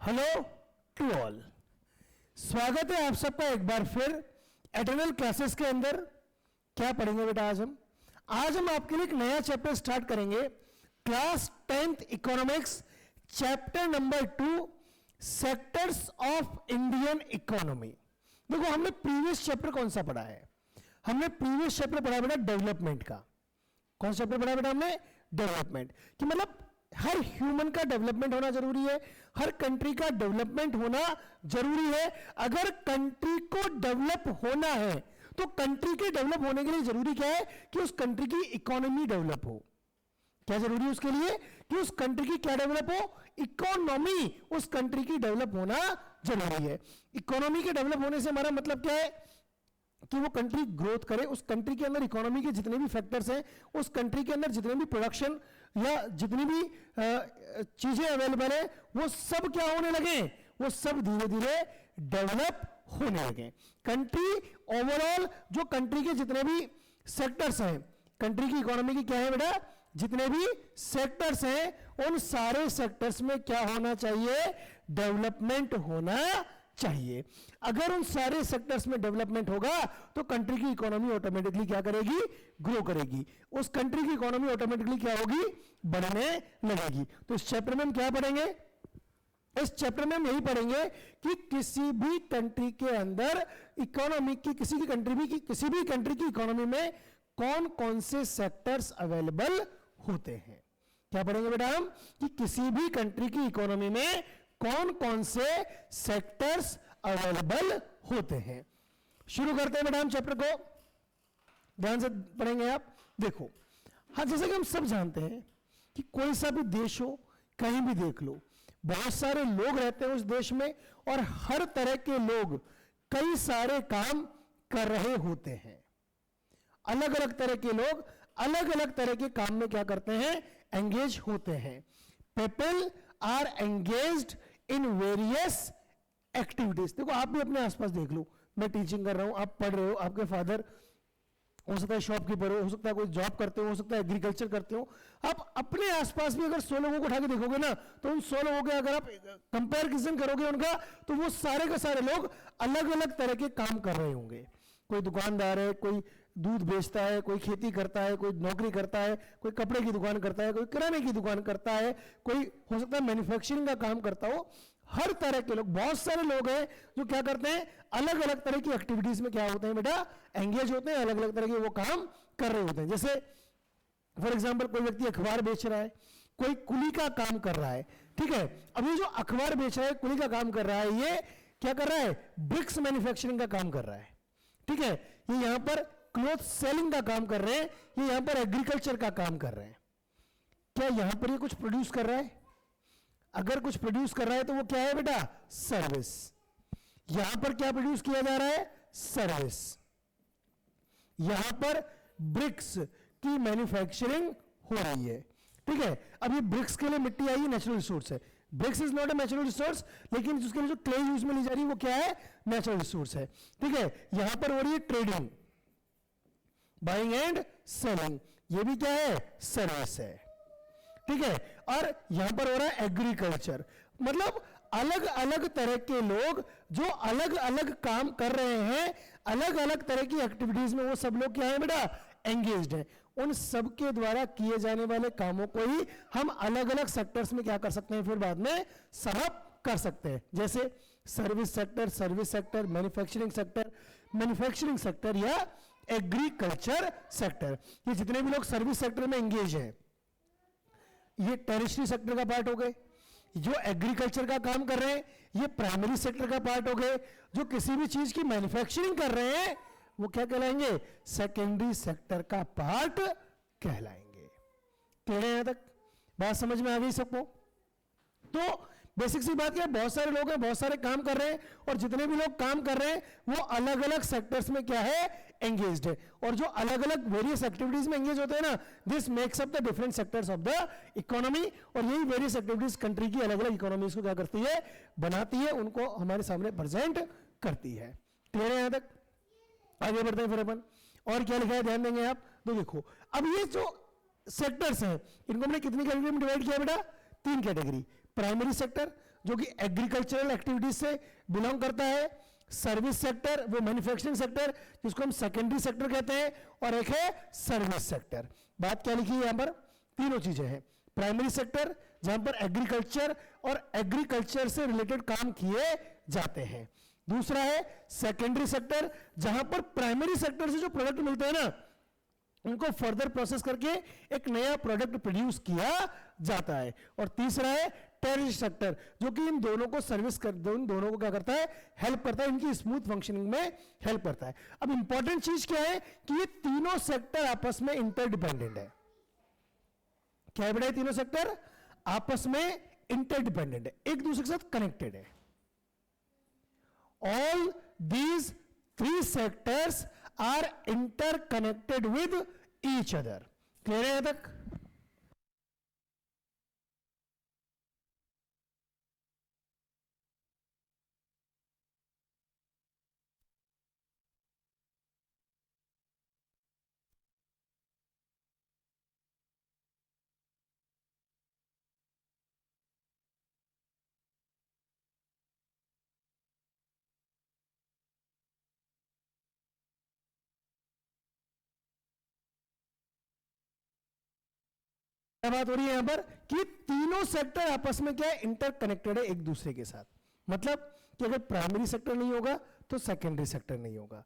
Hello to all, स्वागत है आप सबका एक बार फिर एटर्नल क्लासेस के अंदर। क्या पढ़ेंगे बेटा आज हम आपके लिए एक नया चैप्टर स्टार्ट करेंगे। Class 10th economics chapter number 2 sectors of Indian economy. देखो हमने प्रीवियस चैप्टर कौन सा पढ़ा है? हमने प्रीवियस चैप्टर पढ़ा बेटा डेवलपमेंट का। कौन सा चैप्टर पढ़ा बेटा हमने? डेवलपमेंट। कि मतलब हर ह्यूमन का डेवलपमेंट होना जरूरी है, हर कंट्री का डेवलपमेंट होना जरूरी है। अगर कंट्री को डेवलप होना है तो कंट्री के डेवलप होने के लिए जरूरी क्या है? कि उस कंट्री की इकोनॉमी डेवलप हो। क्या जरूरी है उसके लिए? कि उस कंट्री की क्या डेवलप हो? इकोनॉमी उस कंट्री की डेवलप होना जरूरी है। इकोनॉमी के डेवलप होने से हमारा मतलब क्या है? कि वो कंट्री ग्रोथ करे, उस कंट्री के अंदर इकोनॉमी के जितने भी फैक्टर्स हैं, उस कंट्री के अंदर जितने भी प्रोडक्शन या जितनी भी चीजें अवेलेबल है, वो सब क्या होने लगे? वो सब धीरे धीरे डेवलप होने लगे। कंट्री ओवरऑल जो कंट्री के जितने भी सेक्टर्स हैं, कंट्री की इकोनॉमी की क्या है बेटा? जितने भी सेक्टर्स हैं उन सारे सेक्टर्स में क्या होना चाहिए? डेवलपमेंट होना चाहिए। अगर उन सारे सेक्टर्स में डेवलपमेंट होगा तो कंट्री की इकोनॉमी ऑटोमेटिकली क्या करेगी? ग्रो करेगी। उस कंट्री की इकोनॉमी ऑटोमेटिकली क्या होगी? बढ़ने लगेगी। तो इस चैप्टर में हम क्या पढ़ेंगे? इस चैप्टर में हम यही पढ़ेंगे कि किसी भी कंट्री के अंदर इकोनॉमी की किसी भी कंट्री की इकोनॉमी में कौन कौन से सेक्टर्स अवेलेबल होते हैं। क्या पढ़ेंगे बेटा हम? कि किसी भी कंट्री की इकोनॉमी में कौन कौन से सेक्टर्स अवेलेबल होते हैं। शुरू करते हैं बेटा हम चैप्टर को, ध्यान से पढ़ेंगे आप। देखो हाँ, जैसे कि हम सब जानते हैं कि कोई सा भी देश हो, कहीं भी देख लो, बहुत सारे लोग रहते हैं उस देश में और हर तरह के लोग कई सारे काम कर रहे होते हैं। अलग अलग तरह के लोग अलग अलग तरह के काम में क्या करते हैं? एंगेज होते हैं। People are engaged in various activities. देखो आप भी अपने आसपास देख लो, मैं टीचिंग कर रहा हूं, आप पढ़ रहे हो, आपके फादर हो सकता है शॉपकीपर हो सकता है कोई जॉब करते हो सकता है एग्रीकल्चर करते हो। आप अपने आसपास भी अगर 100 लोगों को उठा के देखोगे ना, तो उन 100 लोगों के अगर आप कंपैरिजन करोगे उनका, तो वो सारे के सारे लोग अलग अलग तरह के काम कर रहे होंगे। कोई दुकानदार है, कोई दूध बेचता है, कोई खेती करता है, कोई नौकरी करता है, कोई कपड़े की दुकान करता है, कोई किराने की दुकान करता है, कोई हो सकता है मैन्युफैक्चरिंग का काम करता हो। हर तरह के लोग, बहुत सारे लोग हैं जो क्या करते हैं? अलग अलग तरह की एक्टिविटीज में क्या होते हैं बेटा? एंगेज होते हैं, अलग अलग तरह के वो काम कर रहे होते हैं। जैसे फॉर एग्जाम्पल कोई व्यक्ति अखबार बेच रहा है, कोई कुली का काम कर रहा है, ठीक है। अब ये जो अखबार बेच रहा है, कुली का काम कर रहा है, ये क्या कर रहा है? ब्रिक्स मैन्युफैक्चरिंग का काम कर रहा है, ठीक है। ये यहां पर क्लोथ सेलिंग का काम कर रहे हैं, ये यहां पर एग्रीकल्चर का काम कर रहे हैं। क्या यहां पर ये कुछ प्रोड्यूस कर रहा है? अगर कुछ प्रोड्यूस कर रहा है तो वो क्या है बेटा? सर्विस। यहां पर क्या प्रोड्यूस किया जा रहा है? सर्विस। यहां पर ब्रिक्स की मैन्युफैक्चरिंग हो रही है, ठीक है। अब ये ब्रिक्स के लिए मिट्टी आई, नेचुरल रिसोर्स है। Bricks is not a natural resource, लेकिन उसके लिए जो क्ले यूज में ली जा रही है वो क्या है? नेचुरल रिसोर्स है, ठीक है। यहां पर हो रही है ट्रेडिंग, बाइंग एंड सेलिंग, ये भी क्या है? सर्विस है, ठीक है। और यहां पर हो रहा है एग्रीकल्चर। मतलब अलग अलग तरह के लोग जो अलग अलग काम कर रहे हैं, अलग अलग तरह की एक्टिविटीज में, वो सब लोग क्या है बेटा? एंगेज्ड हैं। उन सब के द्वारा किए जाने वाले कामों को ही हम अलग अलग सेक्टर्स में क्या कर सकते हैं? फिर बाद में सब कर सकते हैं। जैसे सर्विस सेक्टर, मैन्युफैक्चरिंग सेक्टर या एग्रीकल्चर सेक्टर। ये जितने भी लोग सर्विस सेक्टर में एंगेज हैं, ये टेरिशरी सेक्टर का पार्ट हो गए। जो एग्रीकल्चर का काम कर रहे हैं, ये प्राइमरी सेक्टर का पार्ट हो गए। जो किसी भी चीज की मैन्युफैक्चरिंग कर रहे हैं, वो क्या कहलाएंगे? सेकेंडरी सेक्टर का पार्ट कहलाएंगे। क्लियर है? यहां तक बात समझ में आ गई सबको? तो बेसिक सी बात क्या है? बहुत सारे लोग हैं, बहुत सारे काम कर रहे हैं, और जितने भी लोग काम कर रहे हैं वो अलग अलग सेक्टर्स में क्या है? एंगेज्ड है। और जो अलग अलग वेरियस एक्टिविटीज में एंगेज होते हैं ना, this makes up the different sectors of the economy. और यही वेरियस एक्टिविटीज कंट्री की अलग अलग इकोनॉमीज को क्या करती है? बनाती है, उनको हमारे सामने प्रेजेंट करती है। क्लियर है यहां तक? आगे बढ़ते हैं फिर अपन। और क्या लिखा है ध्यान देंगे आप? तो देखो अब ये जो सेक्टर्स हैं इनको हमने कितनी कैटेगरी में डिवाइड किया बेटा? 3 कैटेगरी। प्राइमरी सेक्टर जो कि एग्रीकल्चरल एक्टिविटीज से बिलोंग करता है, सर्विस सेक्टर वो मैन्युफैक्चरिंग सेक्टर जिसको हम सेकेंडरी सेक्टर कहते हैं, और एक है सर्विस सेक्टर। बात क्या लिखी है यहां पर? तीनों चीजें हैं। प्राइमरी सेक्टर जहां पर एग्रीकल्चर और एग्रीकल्चर से रिलेटेड काम किए जाते हैं। दूसरा है सेकेंडरी सेक्टर जहां पर प्राइमरी सेक्टर से जो प्रोडक्ट मिलते हैं ना उनको फर्दर प्रोसेस करके एक नया प्रोडक्ट प्रोड्यूस किया जाता है। और तीसरा है टेरिटरी सेक्टर जो कि इन दोनों को सर्विस कर इन दोनों को क्या करता है? हेल्प करता है, इनकी स्मूथ फंक्शनिंग में हेल्प करता है। अब इंपॉर्टेंट चीज क्या है कि ये तीनों सेक्टर आपस में इंटरडिपेंडेंट है। क्या है बेटा? ये तीनों सेक्टर आपस में इंटरडिपेंडेंट है, एक दूसरे के साथ कनेक्टेड है। All these three sectors are interconnected with each other. Clear है यहां तक? क्या बात हो रही है यहां पर कि तीनों सेक्टर आपस में क्या है? इंटरकनेक्टेड है एक दूसरे के साथ। मतलब कि अगर प्राइमरी सेक्टर नहीं होगा तो सेकेंडरी सेक्टर नहीं होगा,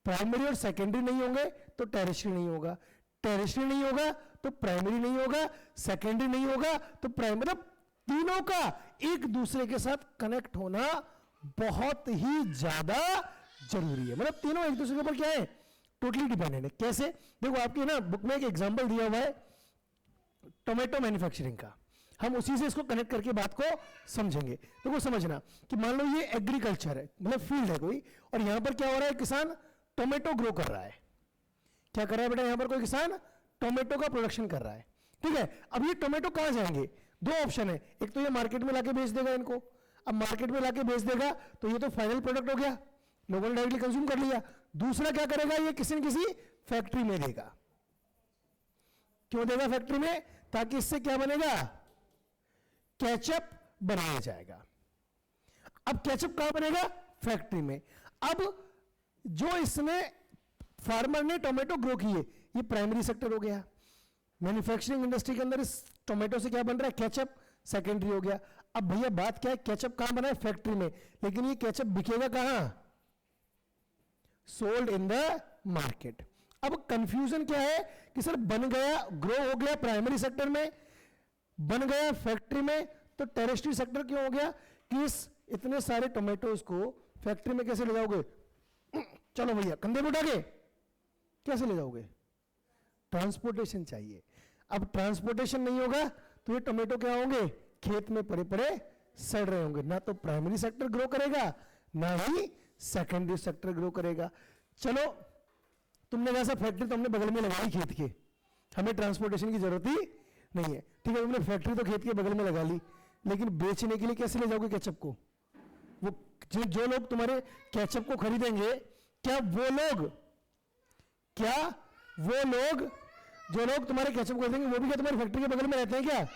प्राइमरी और सेकेंडरी नहीं होंगे तो टेरिटरी नहीं होगा, टेरिटरी नहीं होगा तो प्राइमरी नहीं होगा, सेकेंडरी नहीं होगा तो प्राइमरी। मतलब तीनों का एक दूसरे के साथ कनेक्ट होना बहुत ही ज्यादा जरूरी है। मतलब तीनों एक दूसरे के ऊपर क्या है? टोटली डिपेंडेंट है। कैसे? देखो आपकी ना बुक में एक एग्जांपल दिया हुआ है टोमेटो मैन्युफैक्चरिंग का, हम उसी से इसको कनेक्ट करके बात को समझेंगे। तो वो समझना कि मान लो ये एग्रीकल्चर है, मतलब फील्ड है कोई, और यहां पर क्या हो रहा है? किसान टोमेटो ग्रो कर रहा है। क्या कर रहा है बेटा? यहां पर कोई किसान टोमेटो का प्रोडक्शन कर रहा है, ठीक है। अब ये टोमेटो कहां जाएंगे? दो ऑप्शन है, एक तो ये मार्केट में लाके बेच देगा इनको। अब मार्केट में लाके बेच देगा तो ये तो फाइनल प्रोडक्ट हो गया, लोगों ने डायरेक्टली कंज्यूम कर लिया। दूसरा क्या करेगा? ये किसी न किसी फैक्ट्री में देगा। क्यों देगा फैक्ट्री में? ताकि इससे क्या बनेगा? केचप बनाया जाएगा। अब केचप कहां बनेगा? फैक्ट्री में। अब जो इसने फार्मर ने टोमेटो ग्रो किए ये प्राइमरी सेक्टर हो गया। मैन्युफैक्चरिंग इंडस्ट्री के अंदर इस टोमेटो से क्या बन रहा है? केचप सेकेंडरी हो गया। अब भैया बात क्या है? केचप कहां बना है? फैक्ट्री में। लेकिन ये केचप बिकेगा कहां? Sold in the market. अब कंफ्यूजन क्या है कि सर बन गया, ग्रो हो गया प्राइमरी सेक्टर में, बन गया फैक्ट्री में, तो टेरिटरी सेक्टर क्यों हो गया? कि इस इतने सारे टोमेटोज को फैक्ट्री में कैसे ले जाओगे? चलो भैया कंधे पे उठा के कैसे ले जाओगे? ट्रांसपोर्टेशन चाहिए। अब ट्रांसपोर्टेशन नहीं होगा तो ये टोमेटो क्या होंगे? खेत में पड़े पड़े सड़ रहे होंगे। ना तो प्राइमरी सेक्टर ग्रो करेगा ना ही सेकेंडरी सेक्टर ग्रो करेगा। चलो तुमने वैसा फैक्ट्री तो हमने बगल में लगाई खेत के, हमें ट्रांसपोर्टेशन की जरूरत ही नहीं है, ठीक है। तुमने फैक्ट्री तो खेत के बगल में लगा ली, लेकिन बेचने के लिए कैसे ले जाओगे केचप को? वो जो लोग तुम्हारे केचप को खरीदेंगे, क्या वो लोग जो लोग तुम्हारे केचप को खरीदेंगे वो भी क्या तुम्हारी फैक्ट्री के बगल में रहते हैं क्या?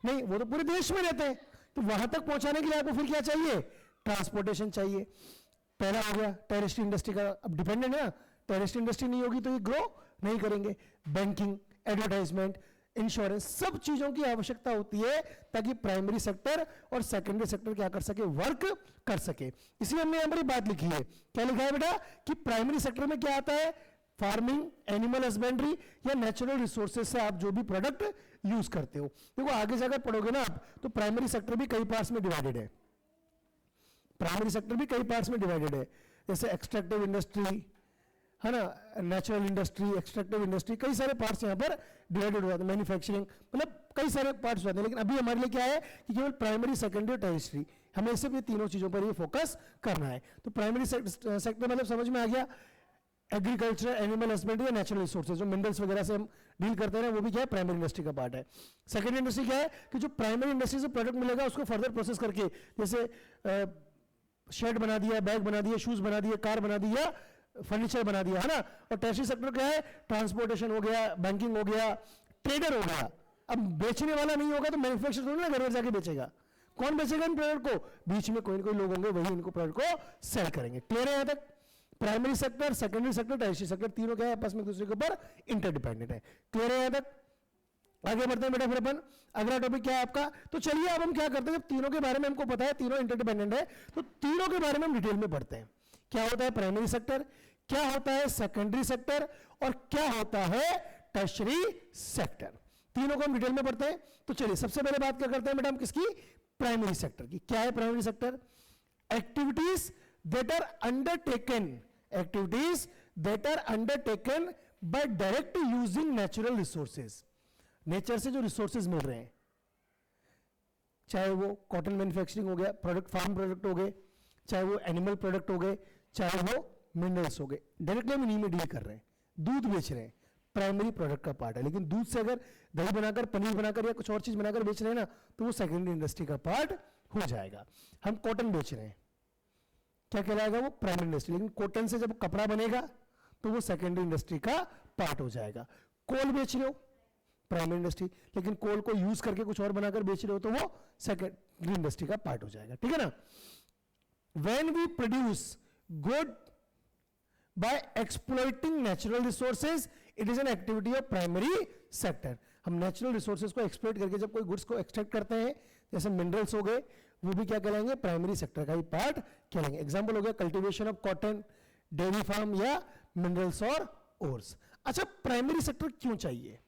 नहीं, वो तो पूरे देश में रहते हैं। तो वहां तक पहुंचाने के लिए आपको फिर क्या चाहिए? ट्रांसपोर्टेशन चाहिए। पहला हो गया टेरिटरी इंडस्ट्री का। अब डिपेंडेंट है ना, टेरिटरी इंडस्ट्री नहीं होगी तो ये ग्रो नहीं करेंगे। बैंकिंग, एडवर्टाइजमेंट, इंश्योरेंस, सब चीजों की आवश्यकता होती है ताकि प्राइमरी सेक्टर और सेकेंडरी सेक्टर क्या कर सके? वर्क कर सके। इसलिए हमने यहां पर बात लिखी है। क्या लिखा है बेटा? कि प्राइमरी सेक्टर में क्या आता है? फार्मिंग, एनिमल हस्बेंड्री या नेचुरल रिसोर्सेज से आप जो भी प्रोडक्ट यूज करते हो। देखो आगे जाकर पढ़ोगे ना आप, तो प्राइमरी सेक्टर भी कई पार्ट्स में डिवाइडेड है। प्राइमरी सेक्टर भी कई पार्ट्स में डिवाइडेड है, जैसे एक्सट्रैक्टिव इंडस्ट्री है ना, नेचुरल इंडस्ट्री, एक्सट्रैक्टिव इंडस्ट्री, कई सारे पार्ट्स यहाँ पर डिवाइडेड हो जाते हैं। मैन्युफैक्चरिंग, मतलब कई सारे पार्ट्स हो जाते हैं। लेकिन अभी हमारे लिए क्या है कि केवल प्राइमरी, सेकेंडरी और टेरिटरी, हमें सिर्फ ये तीनों चीजों पर ही फोकस करना है। तो प्राइमरी सेक्टर मतलब समझ में आ गया, एग्रीकल्चर, एनिमल हस्बेंड्री या नेचुरल रिसोर्सेज, जो मिनरल्स वगैरह से हम डील करते हैं वो भी क्या है? प्राइमरी इंडस्ट्री का पार्ट है। सेकेंडरी इंडस्ट्री क्या है कि जो प्राइमरी इंडस्ट्री से प्रोडक्ट मिलेगा उसको फर्दर प्रोसेस करके, जैसे शर्ट बना दिया, बैग बना दिया, शूज बना दिया, कार बना दिया, फर्नीचर बना दिया, है ना। और टेरिटरी सेक्टर क्या है? ट्रांसपोर्टेशन हो गया, बैंकिंग हो गया, ट्रेडर हो गया। अब बेचने वाला नहीं होगा तो मैन्युफैक्चर थोड़ी ना घर जाके बेचेगा, कौन बेचेगा इन प्रोडक्ट को? बीच में कोई ना कोई लोग होंगे, वही इनको प्रोडक्ट को सेल करेंगे। क्लियर है यहां तक? Primary sector, secondary sector, tertiary sector, तीनों क्या है आपस में एक दूसरे के ऊपर इंटरडिपेंडेंट है। क्लियर है यहां तक? आगे बढ़ते हैं बेटा फिर अपन, अगला टॉपिक क्या है आपका? तो चलिए अब हम क्या करते हैं, जब तीनों के बारे में हमको पता है, तीनों इंटरडिपेंडेंट है, तो तीनों के बारे में हम डिटेल में पढ़ते हैं। क्या होता है प्राइमरी सेक्टर, क्या होता है सेकेंडरी सेक्टर, और क्या होता है टर्शियरी सेक्टर। तीनों को हम डिटेल में पढ़ते हैं। तो चलिए सबसे पहले बात क्या करते हैं बेटा हम किसकी? प्राइमरी सेक्टर की। क्या है primary sector? Activities that are undertaken, activities that are undertaken by direct using natural resources. Nature से जो रिसोर्सेज मिल रहे हैं, चाहे वो कॉटन मैन्युफैक्चरिंग हो गया, प्रोडक्ट फार्म प्रोडक्ट हो गए, चाहे वो एनिमल प्रोडक्ट हो गए, चाहे वो मिनरल्स हो गए, डायरेक्टली हम इन्हीं में डील कर रहे हैं। दूध बेच रहे हैं, प्राइमरी प्रोडक्ट का पार्ट है, लेकिन दूध से अगर दही बनाकर, पनीर बनाकर या कुछ और चीज बनाकर बेच रहे हैं ना, तो वो सेकेंडरी इंडस्ट्री का पार्ट हो जाएगा। हम कॉटन बेच रहे हैं, क्या कहलाएगा? वो प्राइमरी इंडस्ट्री। लेकिन कॉटन से जब कपड़ा बनेगा तो वो सेकेंडरी इंडस्ट्री का पार्ट हो जाएगा। कोल बेच रहे हो, प्राइमरी इंडस्ट्री, लेकिन कोल को यूज करके कुछ और बनाकर बेच रहे हो तो वो सेकेंडरी इंडस्ट्री का पार्ट हो जाएगा। ठीक है ना? When we produce good by exploiting natural resources, it is an activity of primary sector। हम नेचुरल रिसोर्सेज को एक्सप्लोइट करके जब कोई गुड्स को एक्सट्रैक्ट करते हैं, जैसे मिनरल्स हो गए, वो भी क्या कहलाएंगे? प्राइमरी सेक्टर का ही पार्ट कहलाएंगे। एग्जांपल हो गया cultivation of cotton, dairy farm या मिनरल्स और ओर्स। अच्छा, प्राइमरी सेक्टर क्यों चाहिए?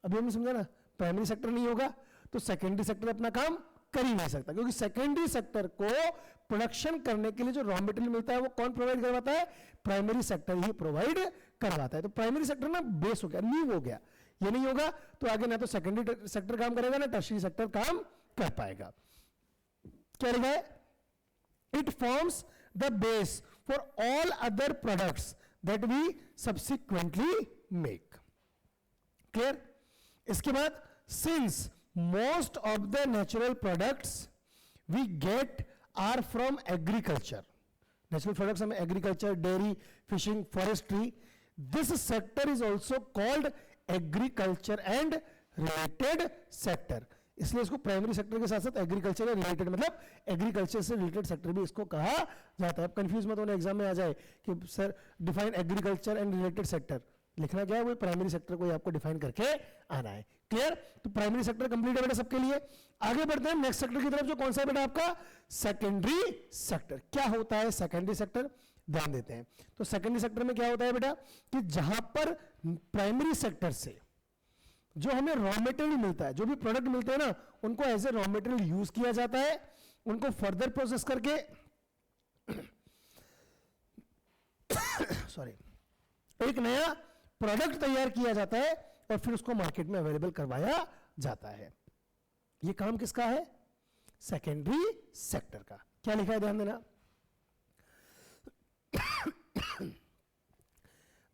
अभी हमने समझा ना, प्राइमरी सेक्टर नहीं होगा तो सेकेंडरी सेक्टर अपना काम कर ही नहीं सकता, क्योंकि सेकेंडरी सेक्टर को प्रोडक्शन करने के लिए जो रॉ मटेरियल मिलता है वो कौन प्रोवाइड करवाता है? प्राइमरी सेक्टर ही प्रोवाइड करवाता है। तो प्राइमरी सेक्टर ना बेस हो गया, नींव हो गया। ये नहीं होगा तो आगे ना तो सेकेंडरी सेक्टर काम करेगा ना टर्शियरी सेक्टर काम कर पाएगा। क्या लिखा है? It forms the base for all other products that we subsequently make. Clear? इसके बाद since most of the natural products we get are from agriculture, natural products हम agriculture, dairy, fishing, forestry, this sector is also called agriculture and related sector। इसलिए इसको primary sector के साथ साथ agriculture related, मतलब agriculture से related sector भी इसको कहा जाता है। अब कंफ्यूज मत होना एग्जाम में आ जाए कि sir define agriculture and related sector, लिखना क्या है? वो प्राइमरी सेक्टर को आपको डिफाइन करके आना है। क्लियर? तो प्राइमरी सेक्टर कंप्लीट है बेटा सबके लिए। आगे बढ़ते हैं नेक्स्ट सेक्टर की तरफ, जो कौन सा है बेटा आपका? Secondary sector. क्या होता है सेकेंडरी सेक्टर? ध्यान देते हैं। तो सेकेंडरी सेक्टर में क्या होता है बेटा कि जहां पर प्राइमरी सेक्टर से जो हमें रॉ मटेरियल मिलता है, जो भी प्रोडक्ट मिलते हैं ना, उनको as a raw material use किया जाता है, उनको फर्दर प्रोसेस करके सॉरी एक नया प्रोडक्ट तैयार किया जाता है और फिर उसको मार्केट में अवेलेबल करवाया जाता है। ये काम किसका है? सेकेंडरी सेक्टर का। क्या लिखा है ध्यान देना?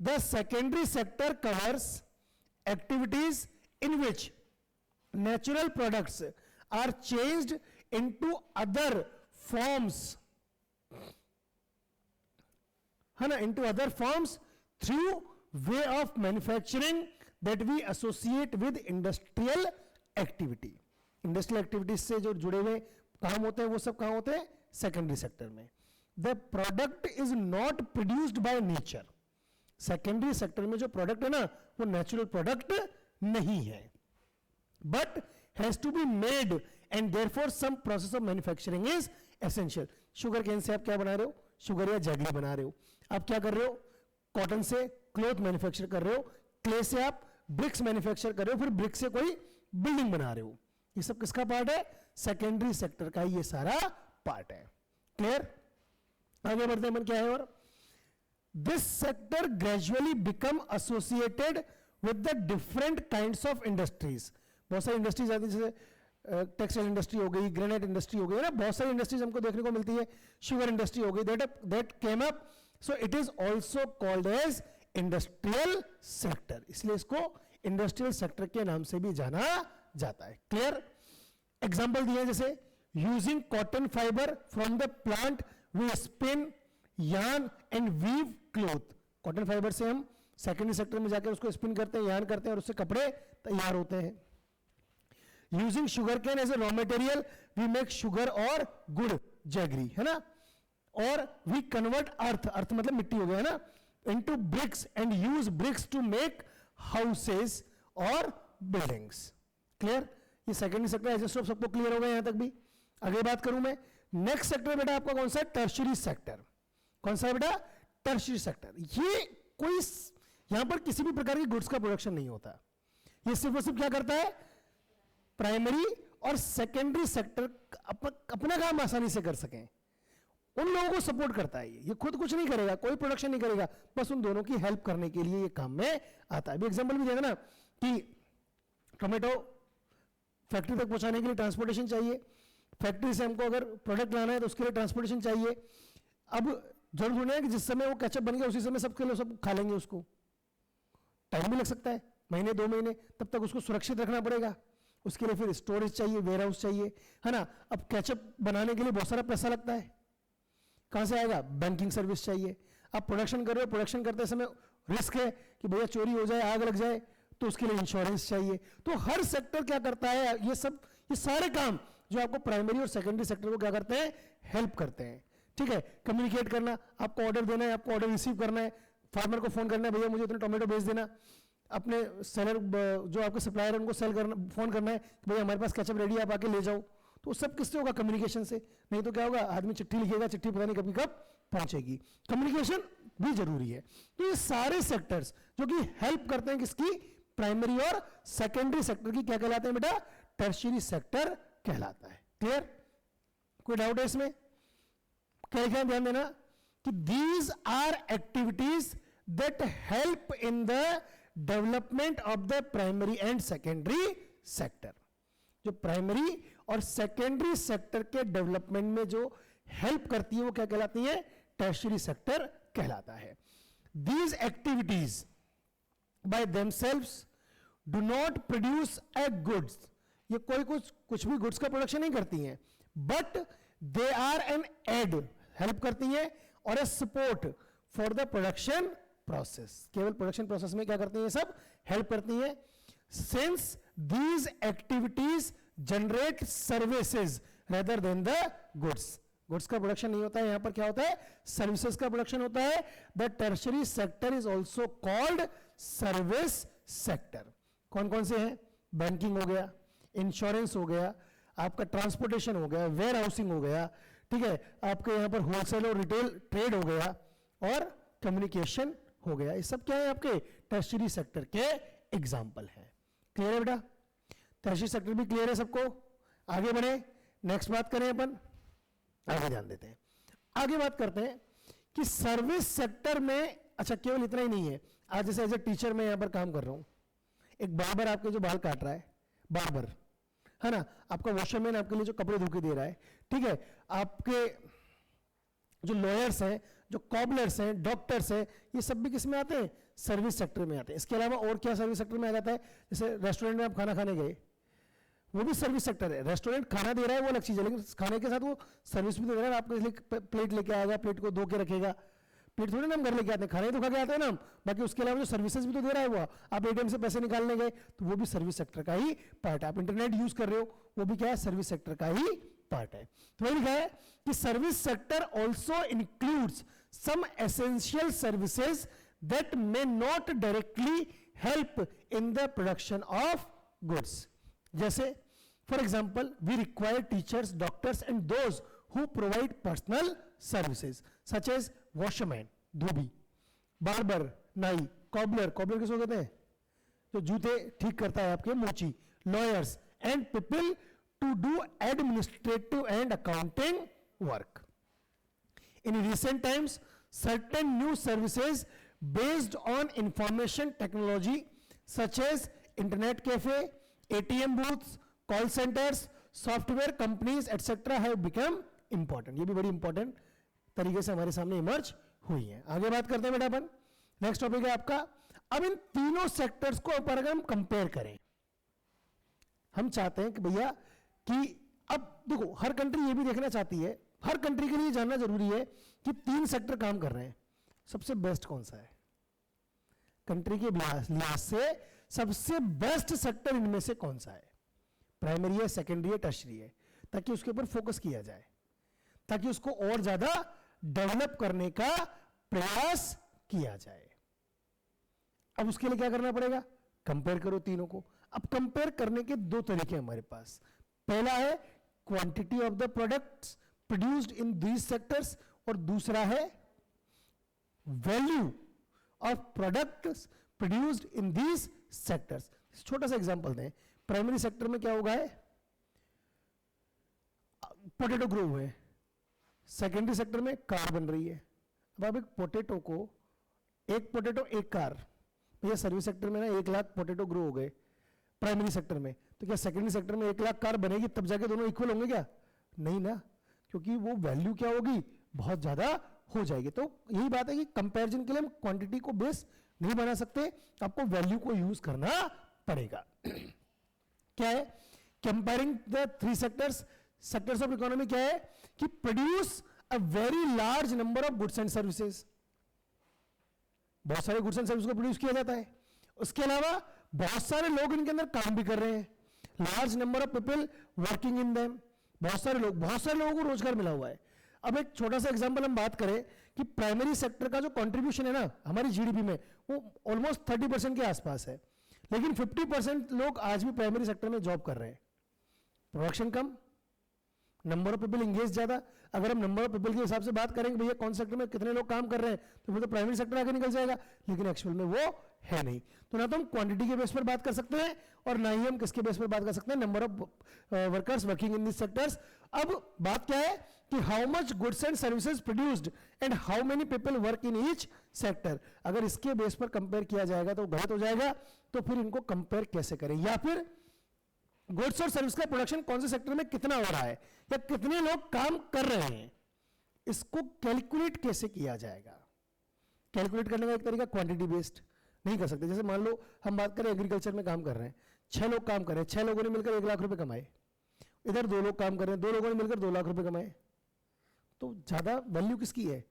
The secondary sector covers activities in which natural products are changed into other forms, है ना, into other forms through way of manufacturing that we associate with industrial activity। industrial activities से जो जुड़े हुए काम होते हैं वो सब कहाँ होते हैं? secondary sector में। the product is not produced by nature। secondary sector में जो product है ना वो natural product नहीं है, but has to be made and therefore some process of manufacturing is essential। Sugar cane से आप क्या बना रहे हो? शुगर या जैगरी बना रहे हो। आप क्या कर रहे हो? कॉटन से क्लॉथ मैन्युफैक्चर कर रहे हो, क्ले से आप ब्रिक्स मैन्युफैक्चर कर रहे हो, फिर ब्रिक से कोई बिल्डिंग बना रहे हो। ये सब किसका पार्ट है? सेकेंडरी सेक्टर का ये सारा पार्ट है। क्लियर? आगे बढ़ते हैं, क्या है और this sector gradually become associated with the different kinds of industries। बहुत सारी इंडस्ट्रीज आती है, जैसे टेक्सटाइल इंडस्ट्री हो गई, ग्रेनाइट इंडस्ट्री हो गई, है ना, बहुत सारी इंडस्ट्रीज हमको देखने को मिलती है। शुगर इंडस्ट्री हो गई, that came up, so it is also called as industrial sector. इसलिए इसको इंडस्ट्रियल सेक्टर के नाम से भी जाना जाता है। क्लियर? एग्जांपल दिए जैसे using cotton fibre from the plant we spin yarn and weave cloth. Cotton fibre से हम सेकेंडरी सेक्टर में जाकर उसको स्पिन करते हैं, यार्न करते हैं और उससे कपड़े तैयार होते हैं। Using sugar cane as a raw material we make sugar और गुड़ जैगरी, है ना. और वी कन्वर्ट अर्थ मतलब मिट्टी हो गया, है ना, into bricks and use bricks to make houses और बिल्डिंग्स. क्लियर. ये सेकेंडरी सेक्टर एग्जॉस्ट सबको क्लियर हो गया यहां तक भी. आगे बात करूं मैं, नेक्स्ट सेक्टर बेटा आपका कौन सा है, टर्शियरी सेक्टर. कौन सा है बेटा, टर्शियरी सेक्टर. ये कोई यहां पर किसी भी प्रकार की गुड्स का प्रोडक्शन नहीं होता. ये सिर्फ और सिर्फ क्या करता है, प्राइमरी और सेकेंडरी सेक्टर अपना काम आसानी से कर सकें उन लोगों को सपोर्ट करता है. ये खुद कुछ नहीं करेगा, कोई प्रोडक्शन नहीं करेगा, बस उन दोनों की हेल्प करने के लिए ये काम में आता है. अभी एग्जांपल भी देखा ना कि टोमेटो फैक्ट्री तक पहुंचाने के लिए ट्रांसपोर्टेशन चाहिए, फैक्ट्री से हमको अगर प्रोडक्ट लाना है तो उसके लिए ट्रांसपोर्टेशन चाहिए. अब जरूर होना है कि जिस समय वो केचप बन गया उसी समय सबके लोग सब खा लेंगे उसको, टाइम भी लग सकता है, महीने 2 महीने, तब तक उसको सुरक्षित रखना पड़ेगा. उसके लिए फिर स्टोरेज चाहिए, वेयर हाउस चाहिए, है ना. अब केचप बनाने के लिए बहुत सारा पैसा लगता है, कहां से आएगा, बैंकिंग सर्विस चाहिए. आप प्रोडक्शन कर रहे हो, प्रोडक्शन करते समय रिस्क है कि भैया चोरी हो जाए, आग लग जाए, तो उसके लिए इंश्योरेंस चाहिए. तो हर सेक्टर क्या करता है, ये सारे काम जो आपको प्राइमरी और सेकेंडरी सेक्टर को क्या करते हैं, हेल्प करते हैं. ठीक है. कम्युनिकेट करना, आपको ऑर्डर देना है, आपको ऑर्डर रिसीव करना है, फार्मर को फोन करना है, भैया मुझे इतने टोमेटो भेज देना, अपने सेलर जो आपके सप्लायर है उनको सेल करना, फोन करना है कि भैया हमारे पास केचप रेडी है आप आके ले जाओ. तो सब किससे होगा, कम्युनिकेशन से. नहीं तो क्या होगा, आदमी चिट्ठी लिखेगा, चिट्ठी पता नहीं कभी कब पहुंचेगी. कम्युनिकेशन भी जरूरी है. तो ये सारे सेक्टर्स जो कि हेल्प करते हैं किसकी, प्राइमरी और सेकेंडरी सेक्टर की, क्या कहलाते हैं बेटा, टर्शियरी सेक्टर कहलाता है. क्लियर. कोई डाउट है इसमें. क्या लिखा है, ध्यान देना कि these are activities that help in the development of the primary and secondary sector. जो प्राइमरी और सेकेंडरी सेक्टर के डेवलपमेंट में जो हेल्प करती है वो क्या कहलाती है, टर्शियरी सेक्टर कहलाता है. These activities by themselves do not produce a goods. ये कोई कुछ भी गुड्स का प्रोडक्शन नहीं करती हैं, but they are an aid, help करती हैं, और a support for the production process. केवल प्रोडक्शन प्रोसेस में क्या करती हैं, सब हेल्प करती हैं. Since these activities generate services rather than the goods. Goods का प्रोडक्शन नहीं होता है, यहां पर क्या होता है, सर्विसेज का प्रोडक्शन होता है. The tertiary sector is also called service sector. कौन कौन से हैं, बैंकिंग हो गया, इंश्योरेंस हो गया, आपका ट्रांसपोर्टेशन हो गया, वेयर हाउसिंग हो गया, ठीक है, आपके यहां पर होलसेल और रिटेल ट्रेड हो गया, और कम्युनिकेशन हो गया. ये सब क्या है, आपके टर्शियरी सेक्टर के एग्जाम्पल है. क्लियर है बेटा. टर्शियरी सेक्टर भी क्लियर है सबको. आगे बढ़े, नेक्स्ट बात करें अपन, आगे ध्यान देते हैं. आगे बात करते हैं कि सर्विस सेक्टर में, अच्छा केवल इतना ही नहीं है. आज जैसे एज ए टीचर मैं यहां पर काम कर रहा हूं, एक बार्बर आपके जो बाल काट रहा है, बार्बर है ना, आपका वॉशरमैन आपके लिए जो कपड़े धो के दे रहा है, ठीक है, आपके जो लॉयर्स हैं, जो कॉबलर्स हैं, डॉक्टर्स हैं, ये सब भी किस में आते हैं, सर्विस सेक्टर में आते हैं. इसके अलावा और क्या सर्विस सेक्टर में आ जाता है, जैसे रेस्टोरेंट में आप खाना खाने गए, वो भी सर्विस सेक्टर है. रेस्टोरेंट खाना दे रहा है वो अलग चीज है, लेकिन खाने के साथ वो सर्विस भी दे रहा है. आपके लिए प्लेट लेके आएगा, प्लेट को धो के रखेगा. प्लेट थोड़ी ना हम घर लेके आते हैं, खाने तो खा के आते हैं ना हम, बाकी उसके अलावा जो सर्विसेज भी तो दे रहा है वो. आप एटीएम से पैसे निकालने गए तो वो भी सर्विस सेक्टर का ही पार्ट है. आप इंटरनेट यूज कर रहे हो, वो भी क्या है, सर्विस सेक्टर का ही पार्ट है. तो वही लिखा है कि service sector also includes some essential services that may not directly help in the production of goods. जैसे for example we require teachers, doctors and those who provide personal services such as washerman, धोबी, barber, नाई, cobbler, cobbler किसको कहते हैं, तो जूते ठीक करता है आपके, मोची, lawyers and people to do administrative and accounting work. In recent times certain new services based on information technology such as internet cafe, ATM booths, call centers, software companies etc. have become important. ये भी बड़ी important तरीके से हमारे सामने emerge हुई है. आगे बात करते हैं बेटा अपन. नेक्स्ट टॉपिक है आपका. अब इन तीनों सेक्टर्स को अगर हम कंपेयर करें, हम चाहते हैं कि भैया कि अब देखो हर कंट्री ये भी देखना चाहती है, हर कंट्री के लिए जानना जरूरी है कि 3 सेक्टर काम कर रहे हैं, सबसे बेस्ट कौन सा है, कंट्री के लिहाज से सबसे बेस्ट सेक्टर इनमें से कौन सा है. प्राइमरी है, सेकेंडरी है, टर्शरी है, ताकि उसके ऊपर फोकस किया जाए, ताकि उसको और ज्यादा डेवलप करने का प्रयास किया जाए। अब उसके लिए क्या करना पड़ेगा? कंपेयर करो तीनों को। अब कंपेयर करने के दो तरीके हमारे पास। पहला है quantity of the products produced in these sectors, और दूसरा है value of products produced in these sectors. छोटा सा एग्जांपल दें, प्राइमरी सेक्टर में क्या होगा है? पोटैटो ग्रो हुए, सेकेंडरी सेक्टर में कार बन रही है। अब आप एक पोटैटो को, एक पोटैटो एक कार, भैया सर्विस सेक्टर में ना 1 लाख पोटैटो ग्रो हो गए प्राइमरी सेक्टर में, तो क्या सेकेंडरी सेक्टर में 1 लाख कार बनेगी तब जाके दोनों इक्वल होंगे क्या? नहीं ना, क्योंकि वो वैल्यू क्या होगी? बहुत ज्यादा हो जाएगी। तो यही बात है कि कंपैरिजन के लिए हम क्वांटिटी को बेस नहीं बना सकते, आपको वैल्यू को यूज करना पड़ेगा। क्या है? Comparing the 3 sectors of economy क्या है? कि produce a very large number of goods and services. बहुत सारे गुड्स एंड सर्विस को प्रोड्यूस किया जाता है। उसके अलावा बहुत सारे लोग इनके अंदर काम भी कर रहे हैं, large number of people working in them. बहुत सारे लोगों को रोजगार मिला हुआ है। अब एक छोटा सा एग्जांपल हम बात करें कि प्राइमरी सेक्टर का जो कंट्रीब्यूशन है ना हमारी जीडीपी में, वो ऑलमोस्ट 30% के आसपास है, लेकिन 50% लोग आज भी प्राइमरी सेक्टर में जॉब कर रहे हैं। Production come, number of people engage ज्यादा। अगर हम नंबर ऑफ पीपल के हिसाब से बात करेंगे भैया कौन सेक्टर में कितने लोग काम कर रहे हैं, तो फिर तो प्राइमरी सेक्टर आगे निकल जाएगा, लेकिन एक्चुअल में वो है नहीं। तो ना तो हम क्वांटिटी के बेस पर बात कर सकते हैं और ना ही हम किसके बेस पर बात कर सकते हैं? Number of workers working in this sectors. अब बात क्या है कि how much goods and services produced and how many people work in each sector. अगर इसके बेस पर कंपेयर किया जाएगा तो गलत हो जाएगा, तो फिर इनको कंपेयर कैसे करें? या फिर गुड्स और सर्विस का प्रोडक्शन कौन से सेक्टर में कितना हो रहा है या कितने लोग काम कर रहे हैं, इसको कैलकुलेट कैसे किया जाएगा? कैलकुलेट करने का एक तरीका क्वांटिटी बेस्ड नहीं कर सकते। जैसे मान लो हम बात करें एग्रीकल्चर में काम कर रहे हैं, 6 लोग काम कर रहे हैं, 6 लोगों ने मिलकर 1 लाख रुपए कमाए, इधर 2 लोग काम कर रहे हैं, 2 लोगों ने मिलकर 2 लाख रुपए कमाए, तो ज्यादा वैल्यू किसकी है?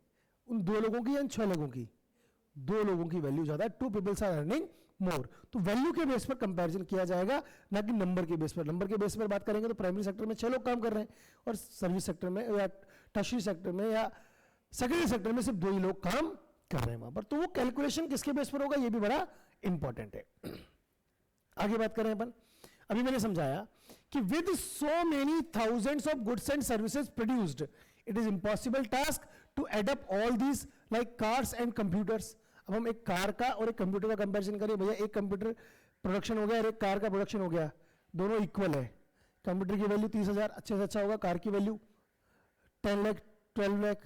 उन 2 लोगों की या इन 6 लोगों की? 2 लोगों की वैल्यू ज्यादा, 2 पीपल्स आर अर्निंग मोर। तो वैल्यू के बेस पर कंपैरिजन किया जाएगा, ना कि नंबर के बेस पर। नंबर के बेस पर बात करेंगे तो प्राइमरी सेक्टर में 6 लोग काम कर रहे हैं और सर्विस सेक्टर में या टर्शरी सेक्टर में या सेकेंडरी सेक्टर में सिर्फ 2 ही लोग काम कर रहे हैं वहां पर। तो वो कैलकुलेशन किसके बेस पर होगा, ये भी बड़ा इंपॉर्टेंट है। आगे बात करें अपन, अभी मैंने समझाया कि with so many thousands of goods and services produced it is impossible task to add up all these like cars and computers. अब हम एक कार का और एक कंप्यूटर का कंपैरिजन करें, भैया एक कंप्यूटर प्रोडक्शन हो गया और एक कार का प्रोडक्शन हो गया, दोनों इक्वल है। कंप्यूटर की वैल्यू 30,000 अच्छे से अच्छा होगा, कार की वैल्यू 10 लाख, 12 लाख,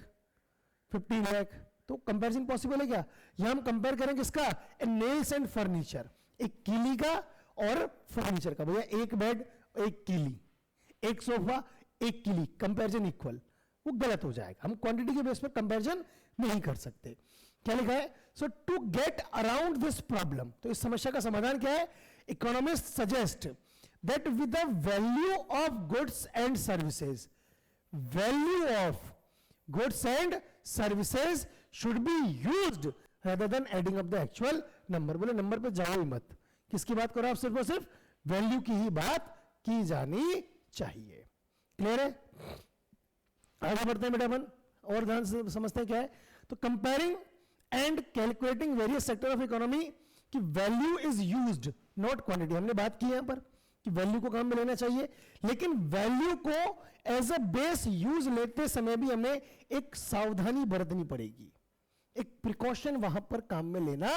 15 लाख। तो कंपैरिजन पॉसिबल है क्या? यहां हम कंपेयर करें किसका? नेल्स एंड फर्नीचर, एक कीली का और फर्नीचर का। भैया एक बेड एक कीली, एक सोफा एक कीली, कंपैरिजन इक्वल, वो गलत हो जाएगा। हम क्वांटिटी के बेस पर कंपैरिजन नहीं कर सकते। क्या लिखा है? So to get around this problem, तो इस समस्या का समाधान क्या है? Economist suggest that with the value of goods and services, value of goods and services should be used rather than adding up the actual number। बोले number पे जाओ ही मत, किसकी बात करो आप? सिर्फ और सिर्फ वैल्यू की ही बात की जानी चाहिए। क्लियर है? आगे बढ़ते हैं बेटा अपन और ध्यान से समझते हैं क्या है। तो comparing and calculating various sector of economy की value is used not quantity. हमने बात की यहां पर कि वैल्यू को काम में लेना चाहिए, लेकिन वैल्यू को एज अ बेस यूज लेते समय भी हमें एक सावधानी बरतनी पड़ेगी, एक प्रिकॉशन वहां पर काम में लेना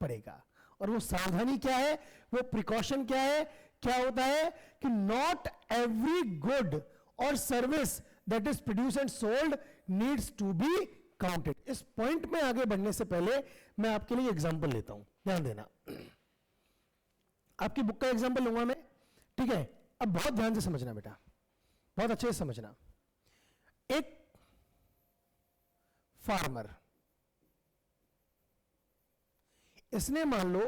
पड़ेगा। और वो सावधानी क्या है, वो प्रिकॉशन क्या है? क्या होता है कि नॉट एवरी गुड और service that is produce and sold needs to be counted. इस पॉइंट में आगे बढ़ने से पहले मैं आपके लिए एग्जांपल लेता हूं, ध्यान देना। आपकी बुक का एग्जांपल लूंगा मैं, ठीक है? अब बहुत ध्यान से समझना बेटा, बहुत अच्छे से समझना। एक फार्मर, इसने मान लो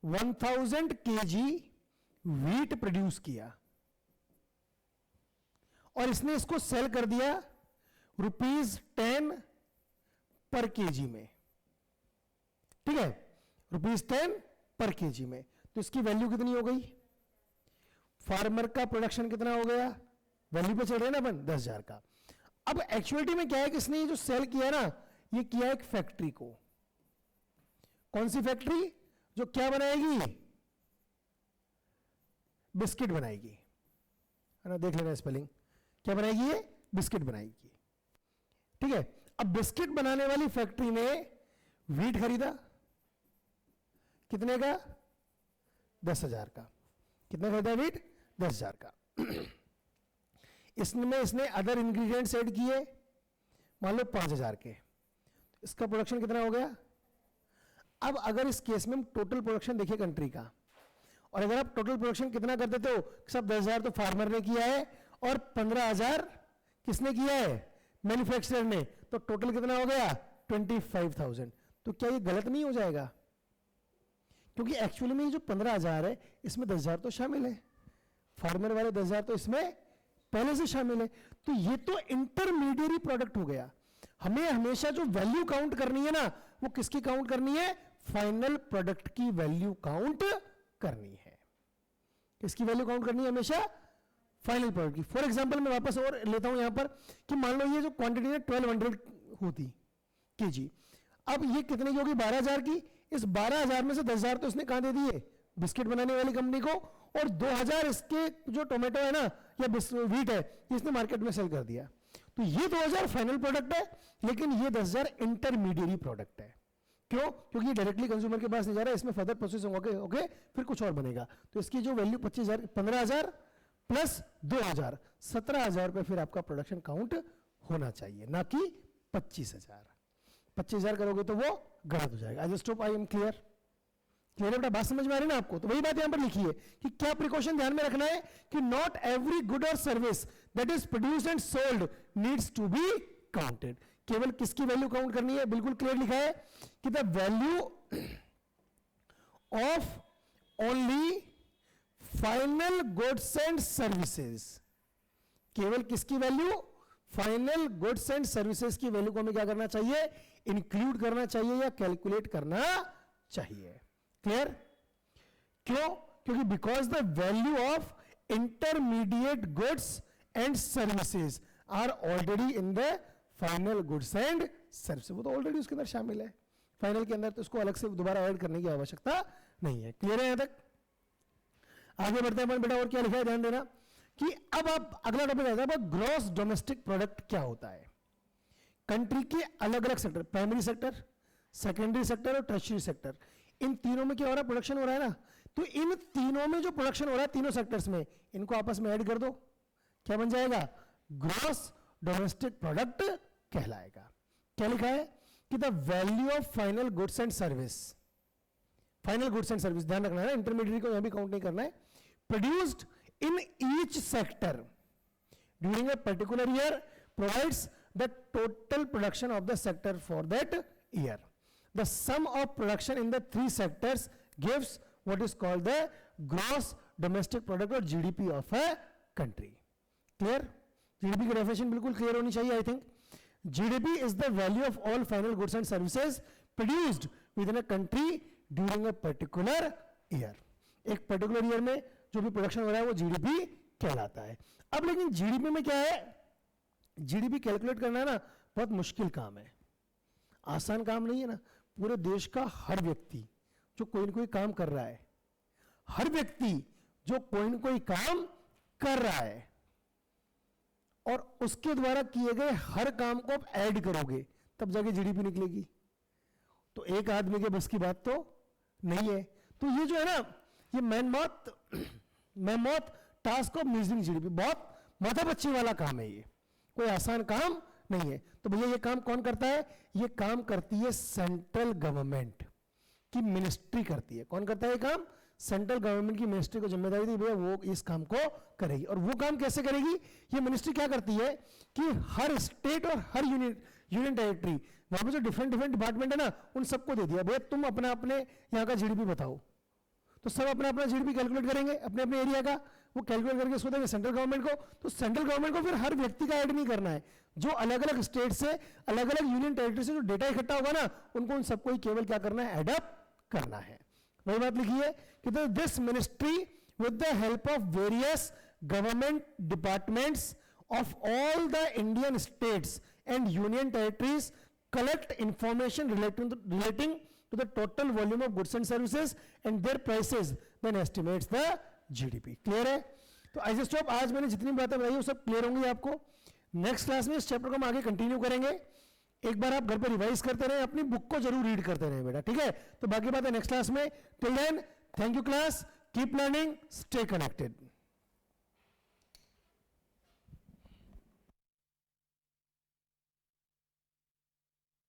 1000 kg व्हीट प्रोड्यूस किया और इसने इसको सेल कर दिया ₹10 पर केजी में, ठीक है? ₹10 पर केजी में। तो इसकी वैल्यू कितनी हो गई? फार्मर का प्रोडक्शन कितना हो गया, वैल्यू पे चल रहे हैं ना अपन 10,000 का। अब एक्चुअलिटी में क्या है कि इसने ये जो सेल किया ना, ये किया एक फैक्ट्री को। कौन सी फैक्ट्री? जो क्या बनाएगी, बिस्किट बनाएगी, है ना, देख लेना स्पेलिंग, क्या बनाएगी ये, बिस्किट बनाएगी, ठीक है। अब बिस्किट बनाने वाली फैक्ट्री ने वीट खरीदा, कितने का, 10,000 का। कितना खरीदा वीट, 10,000 का। इसने अदर इंग्रेडिएंट्स ऐड किए, मान लो 5,000 के, इसका प्रोडक्शन कितना हो गया। अब अगर इस केस में हम टोटल प्रोडक्शन देखिए कंट्री का, और अगर आप टोटल प्रोडक्शन कितना कर देते हो, सब 10,000 तो फार्मर ने किया है और 15,000 किसने किया है, मैन्युफैक्चरर ने, तो टोटल कितना हो गया 25,000। तो क्या ये गलत नहीं हो जाएगा, क्योंकि एक्चुअली में ये जो 15,000 है इसमें 10,000 तो शामिल है, फार्मर वाले 10,000 तो इसमें पहले से शामिल है। तो ये तो इंटरमीडिएरी प्रोडक्ट हो गया। हमें हमेशा जो वैल्यू काउंट करनी है ना, वो किसकी काउंट करनी है, फाइनल प्रोडक्ट की वैल्यू काउंट करनी है। किसकी वैल्यू काउंट करनी है, हमेशा फाइनल प्रोडक्ट की। फॉर एग्जांपल मैं वापस और लेता हूं यहां पर कि मान लो ये जो क्वांटिटी है 1200 होती केजी, अब ये कितने की होगी, 12,000 की। इस 12,000 में से 10,000 तो इसने कहां दे दिए, बिस्किट बनाने वाली कंपनी को, और 2,000 इसके जो टोमेटो है ना या वीट है इसने मार्केट में सेल कर दिया। तो ये 2,000 फाइनल प्रोडक्ट है, लेकिन ये 10,000 इंटरमीडिएरी प्रोडक्ट है। क्यों? क्योंकि ये डायरेक्टली कंज्यूमर के पास नहीं जा रहा है, इसमें फर्दर प्रोसेसिंग ओके फिर कुछ और बनेगा। तो इसकी जो वैल्यू 15,000 प्लस 2,000, 17,000 रुपए फिर आपका प्रोडक्शन काउंट होना चाहिए, ना कि 25,000। 25,000 करोगे तो वो गलत हो जाएगा। I just hope I am clear. Clear है बेटा, बात समझ में आ रही है ना आपको। तो वही बात यहां पर लिखी है कि क्या प्रिकॉशन ध्यान में रखना है कि नॉट एवरी गुड और service that is produced and sold needs to be counted. केवल किसकी वैल्यू काउंट करनी है, बिल्कुल क्लियर लिखा है कि the value of only final goods and services. केवल किसकी value, final goods and services की वैल्यू को हमें क्या करना चाहिए, इंक्लूड करना चाहिए या कैलकुलेट करना चाहिए। क्लियर? क्यों? क्योंकि because the value of intermediate goods and services are already in the final goods and services. वो तो ऑलरेडी उसके अंदर शामिल है फाइनल के अंदर, तो उसको अलग से दोबारा ऐड करने की आवश्यकता नहीं है। क्लियर है यहां तक? आगे बढ़ते हैं बेटा, और क्या लिखा है ध्यान देना कि अब आप अगला टॉपिक आता है ग्रॉस डोमेस्टिक प्रोडक्ट क्या होता है। कंट्री के अलग अलग sector, primary sector, secondary sector और टर्शियरी सेक्टर, इन तीनों में क्या हो रहा है, प्रोडक्शन हो रहा है ना। तो इन तीनों में जो प्रोडक्शन हो रहा है तीनों सेक्टर्स में, इनको आपस में ऐड कर दो, क्या बन जाएगा, ग्रॉस डोमेस्टिक प्रोडक्ट कहलाएगा। क्या लिखा है कि the value of final goods and service, final goods and service ध्यान रखना है, इंटरमीडिएट को यहां भी काउंट नहीं करना है, produced in each sector during a particular year provides the total production of the sector for that year. The sum of production in the three sectors gives what is called the gross domestic product or GDP of a country. Clear? GDP की definition बिल्कुल clear होनी चाहिए I think. GDP is the value of all final goods and services produced within a country during a particular year. एक particular year में जो भी production हो रहा है वो GDP कहलाता है। अब लेकिन GDP में क्या है, GDP कैलकुलेट करना है ना बहुत मुश्किल काम है, आसान काम नहीं है ना। पूरे देश का हर व्यक्ति जो कोई न कोई काम कर रहा है, हर व्यक्ति जो कोई न कोई काम कर रहा है, और उसके द्वारा किए गए हर काम को आप ऐड करोगे तब जाके जीडीपी निकलेगी। तो एक आदमी के बस की बात तो नहीं है। तो ये जो है ना, ये mammoth task of measuring GDP बहुत माथापच्ची वाला काम है, ये कोई आसान काम नहीं है। तो भैया ये काम कौन करता है, ये काम करती है सेंट्रल गवर्नमेंट की मिनिस्ट्री करती है। कौन करता है ये काम, सेंट्रल गवर्नमेंट की मिनिस्ट्री को जिम्मेदारी दी भैया वो इस काम को करेगी। और वो काम कैसे करेगी, ये मिनिस्ट्री क्या करती है कि हर स्टेट और हर यूनियन टेरिटरी, वहां पर जो डिफरेंट डिपार्टमेंट है ना, उन सबको दे दिया भैया तुम अपना अपने यहाँ का जीडीपी बताओ। तो सब अपना अपना जीडीपी कैलकुलेट करेंगे अपने अपने एरिया का, वो कैलकुलेट करके उसको देंगे सेंट्रल गवर्नमेंट को। तो सेंट्रल गवर्नमेंट को फिर हर व्यक्ति का ऐड नहीं करना है, जो अलग अलग स्टेट से अलग अलग यूनियन टेरिटरी से जो डेटा इकट्ठा होगा ना, उनको उन सबको ही केवल क्या करना है, एडअप करना है। वही बात लिखी है कि this ministry with the help of various government departments of all the Indian states and union territories, collect information relating to the total volume of goods and services and their prices, then estimates the GDP. Clear है? तो I stop, आज मैंने जितनी बातें बताई वो सब clear होंगी आपको. नेक्स्ट क्लास में इस चैप्टर को हम आगे कंटिन्यू करेंगे. एक बार आप घर पर रिवाइज करते रहे, अपनी बुक को जरूर रीड करते रहे बेटा, ठीक है? तो बाकी बातें नेक्स्ट क्लास में. Till then, thank you class, keep learning, stay connected.